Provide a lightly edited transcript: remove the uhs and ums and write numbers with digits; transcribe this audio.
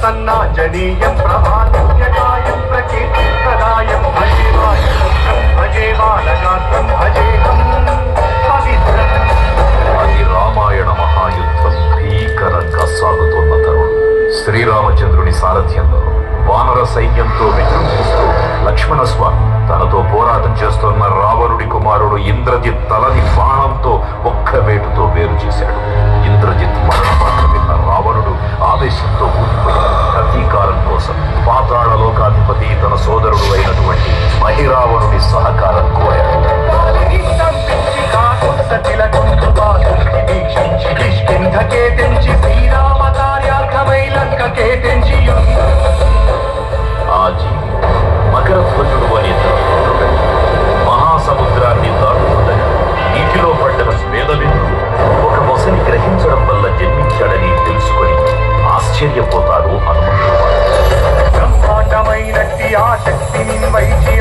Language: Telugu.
ప్రసన్నాంజనేయం ప్రభాదివ్యకాయం ప్రకీర్తిప్రదాయం భజే బాలగాత్రం భజేహం పవిత్రం. అది రామాయణ మహాయుద్ధం భీకరంగా సాగుతున్న తరుణం. శ్రీరామచంద్రుని సారథ్యంలో వానర సైన్యంతో విజృంభిస్తూ లక్ష్మణస్వామి తనతో పోరాటం చేస్తున్న రావణుడి కుమారుడు ఇంద్రజిత్ తలని బాణంతో ఒక్క వేటుతో వేరు చేశాడు. ఇంద్రజిత్ మరణవార్త విన్న రావణుడు ఆవేశంతో ఊడిపోయాడు. ప్రతీకారం కోసం పాతాళ లోకాధిపతి తన సోదరుడు అయినటువంటి మహిరావణుడి సహకారం కోరాడు. ఆ జీవి మకరధ్వజుడు అనే మహాసముద్రాన్ని దాటుతుందని నీటిలో పడ్డ స్వేదబిందు ఒక మొసలి గ్రహించడం వల్ల జన్మించాడని తెలుసుకొని ఆశ్చర్యపోతాడు హనుమంతుడు. బ్రహ్మాండమైనట్టి ఆ శక్తిని వైచి